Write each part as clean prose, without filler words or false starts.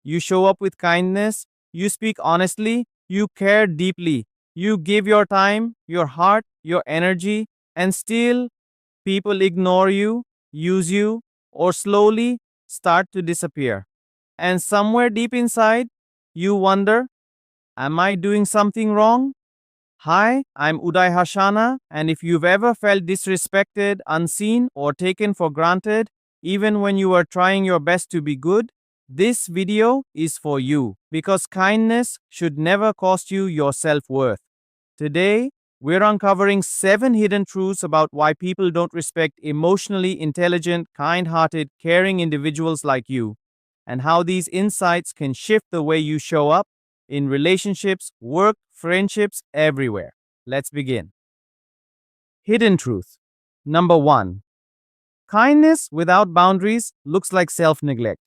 You show up with kindness, you speak honestly, you care deeply, you give your time, your heart, your energy, and still people ignore you, use you, or slowly start to disappear. And somewhere deep inside, you wonder, am I doing something wrong? Hi, I'm Udai Harshana, and if you've ever felt disrespected, unseen, or taken for granted, even when you were trying your best to be good, this video is for you because kindness should never cost you your self worth. Today, we're uncovering 7 hidden truths about why people don't respect emotionally intelligent, kind hearted, caring individuals like you, and how these insights can shift the way you show up in relationships, work, friendships, everywhere. Let's begin. Hidden truth. Number 1. Kindness without boundaries looks like self neglect.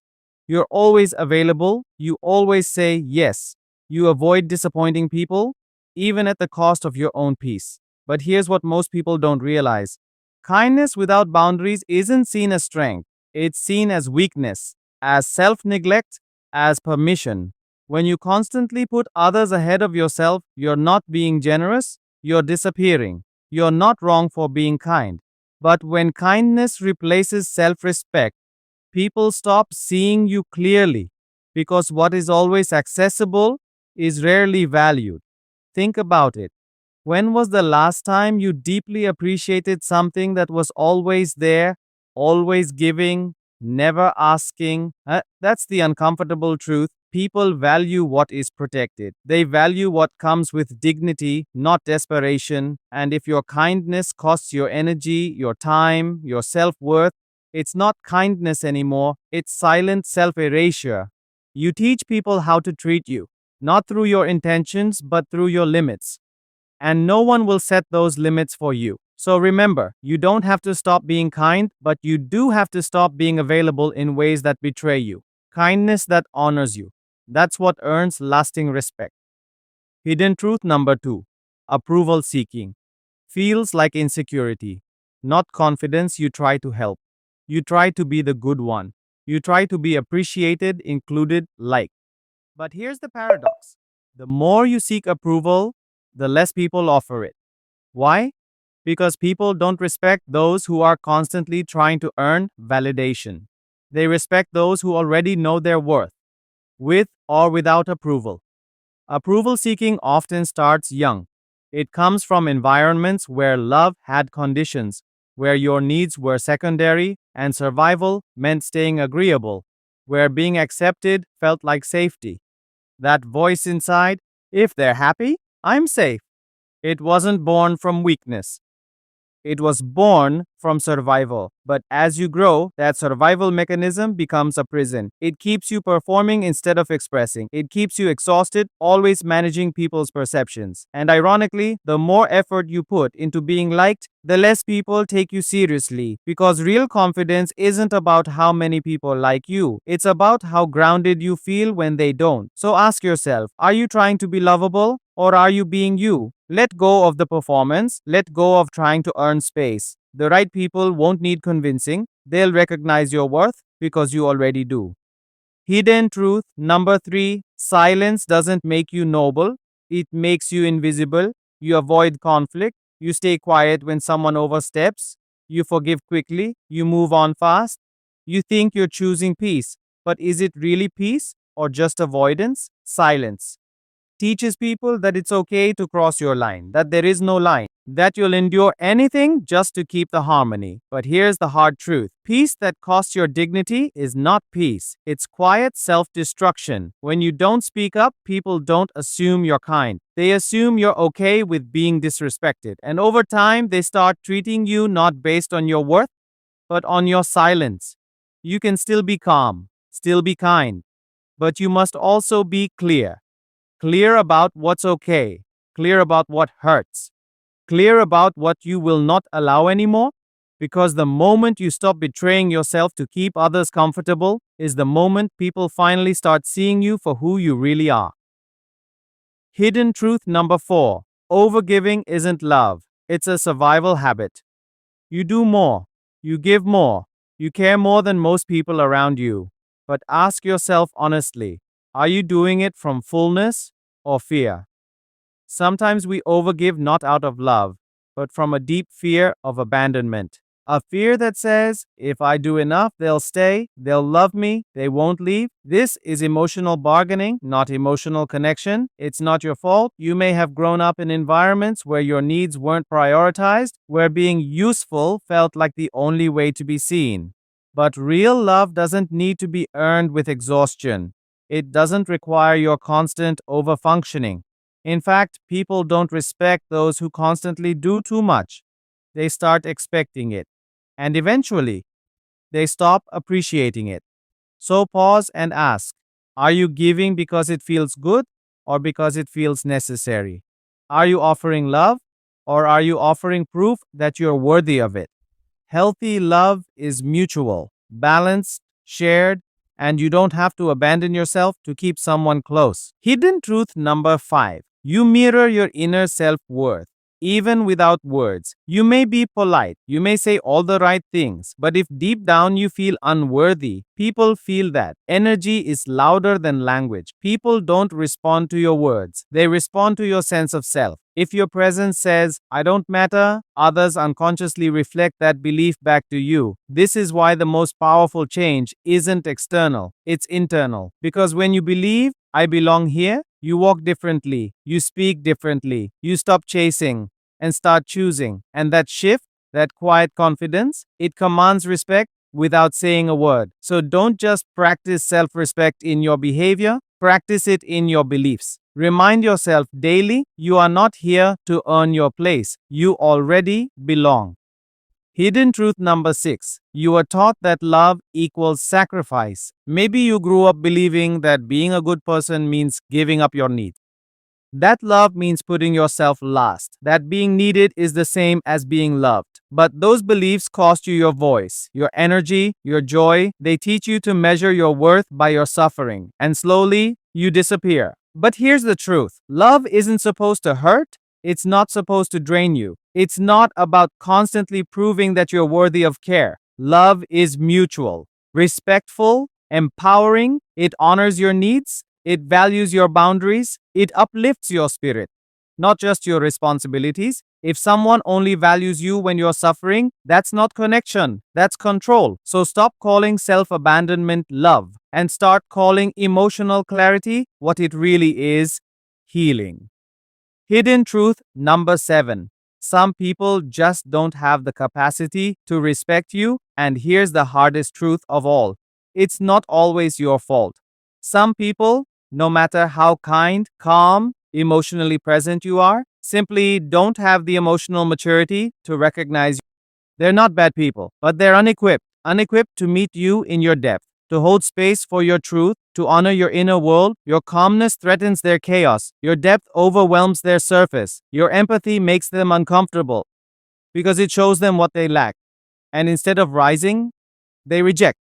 You're always available, you always say yes, you avoid disappointing people, even at the cost of your own peace. But here's what most people don't realize: kindness without boundaries isn't seen as strength, it's seen as weakness, as self neglect, as permission. When you constantly put others ahead of yourself, you're not being generous, you're disappearing. You're not wrong for being kind. But when kindness replaces self respect, people stop seeing you clearly because what is always accessible is rarely valued. Think about it. When was the last time you deeply appreciated something that was always there, always giving, never asking? That's the uncomfortable truth. People value what is protected. They value what comes with dignity, not desperation. And if your kindness costs your energy, your time, your self worth, it's not kindness anymore, it's silent self erasure. You teach people how to treat you, not through your intentions, but through your limits. And no one will set those limits for you. So remember, you don't have to stop being kind, but you do have to stop being available in ways that betray you. Kindness that honors you. That's what earns lasting respect. Hidden truth number 2. Approval seeking. Feels like insecurity, not confidence. You try to help. You try to be the good one. You try to be appreciated, included, liked. But here's the paradox: the more you seek approval, the less people offer it. Why? Because people don't respect those who are constantly trying to earn validation. They respect those who already know their worth, with or without approval. Approval seeking often starts young. It comes from environments where love had conditions, where your needs were secondary and survival meant staying agreeable, where being accepted felt like safety. That voice inside, if they're happy, I'm safe. It wasn't born from weakness. It was born from survival. But as you grow, that survival mechanism becomes a prison. It keeps you performing instead of expressing. It keeps you exhausted, always managing people's perceptions. And ironically, the more effort you put into being liked, the less people take you seriously. Because real confidence isn't about how many people like you, it's about how grounded you feel when they don't. So ask yourself, are you trying to be lovable? Or are you being you? Let go of the performance. Let go of trying to earn space. The right people won't need convincing. They'll recognize your worth because you already do. Hidden truth number 3. Silence doesn't make you noble. It makes you invisible. You avoid conflict. You stay quiet when someone oversteps. You forgive quickly. You move on fast. You think you're choosing peace. But is it really peace or just avoidance? Silence teaches people that it's okay to cross your line, that there is no line, that you'll endure anything just to keep the harmony. But here's the hard truth: peace that costs your dignity is not peace, it's quiet self destruction. When you don't speak up, people don't assume you're kind. They assume you're okay with being disrespected. And over time, they start treating you not based on your worth, but on your silence. You can still be calm, still be kind, but you must also be clear. Clear about what's okay, clear about what hurts, clear about what you will not allow anymore. Because the moment you stop betraying yourself to keep others comfortable is the moment people finally start seeing you for who you really are. Hidden truth number 4. Overgiving isn't love, it's a survival habit. You do more, you give more, you care more than most people around you. But ask yourself honestly, Are you doing it from fullness or fear? Sometimes we overgive not out of love, but from a deep fear of abandonment. A fear that says, if I do enough, they'll stay, they'll love me, they won't leave. This is emotional bargaining, not emotional connection. It's not your fault. You may have grown up in environments where your needs weren't prioritized, where being useful felt like the only way to be seen. But real love doesn't need to be earned with exhaustion. It doesn't require your constant overfunctioning. In fact, people don't respect those who constantly do too much. They start expecting it. And eventually, they stop appreciating it. So pause and ask, are you giving because it feels good or because it feels necessary? Are you offering love or are you offering proof that you're worthy of it? Healthy love is mutual, balanced, shared, and you don't have to abandon yourself to keep someone close. Hidden truth number 5. You mirror your inner self worth. Even without words, you may be polite, you may say all the right things, but if deep down you feel unworthy, people feel that. Energy is louder than language. People don't respond to your words, they respond to your sense of self. If your presence says, I don't matter, others unconsciously reflect that belief back to you. This is why the most powerful change isn't external, it's internal. Because when you believe, I belong here, you walk differently, you speak differently, you stop chasing and start choosing. And that shift, that quiet confidence, it commands respect without saying a word. So don't just practice self respect in your behavior, practice it in your beliefs. Remind yourself daily you are not here to earn your place, you already belong. Hidden truth number 6. You are taught that love equals sacrifice. Maybe you grew up believing that being a good person means giving up your needs. That love means putting yourself last. That being needed is the same as being loved. But those beliefs cost you your voice, your energy, your joy. They teach you to measure your worth by your suffering. And slowly, you disappear. But here's the truth. Love isn't supposed to hurt. It's not supposed to drain you. It's not about constantly proving that you're worthy of care. Love is mutual, respectful, empowering. It honors your needs. It values your boundaries. It uplifts your spirit, not just your responsibilities. If someone only values you when you're suffering, that's not connection, that's control. So stop calling self abandonment love and start calling emotional clarity what it really is: healing. Hidden truth number 7. Some people just don't have the capacity to respect you, and here's the hardest truth of all. It's not always your fault. Some people, no matter how kind, calm, emotionally present you are, simply don't have the emotional maturity to recognize you. They're not bad people, but they're unequipped to meet you in your depth, to hold space for your truth, to honor your inner world. Your calmness threatens their chaos. Your depth overwhelms their surface. Your empathy makes them uncomfortable because it shows them what they lack. And instead of rising, they reject.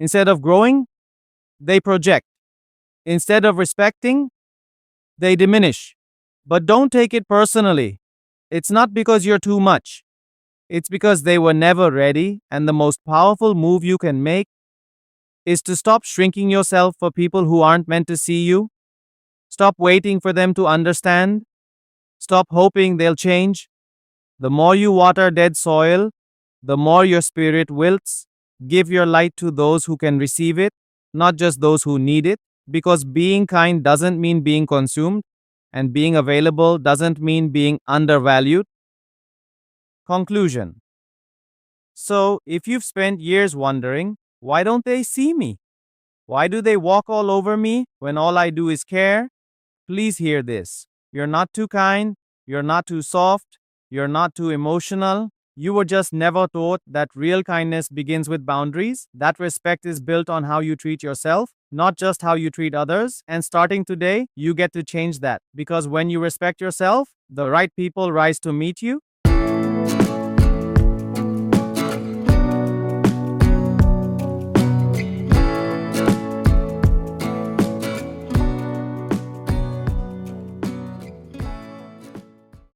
Instead of growing, they project. Instead of respecting, they diminish. But don't take it personally. It's not because you're too much. It's because they were never ready, and the most powerful move you can make is to stop shrinking yourself for people who aren't meant to see you. Stop waiting for them to understand. Stop hoping they'll change. The more you water dead soil, the more your spirit wilts. Give your light to those who can receive it, not just those who need it, because being kind doesn't mean being consumed, and being available doesn't mean being undervalued. Conclusion. So, if you've spent years wondering, why don't they see me? Why do they walk all over me when all I do is care? Please hear this. You're not too kind, you're not too soft, you're not too emotional. You were just never taught that real kindness begins with boundaries. That respect is built on how you treat yourself, not just how you treat others. And starting today, you get to change that. Because when you respect yourself, the right people rise to meet you.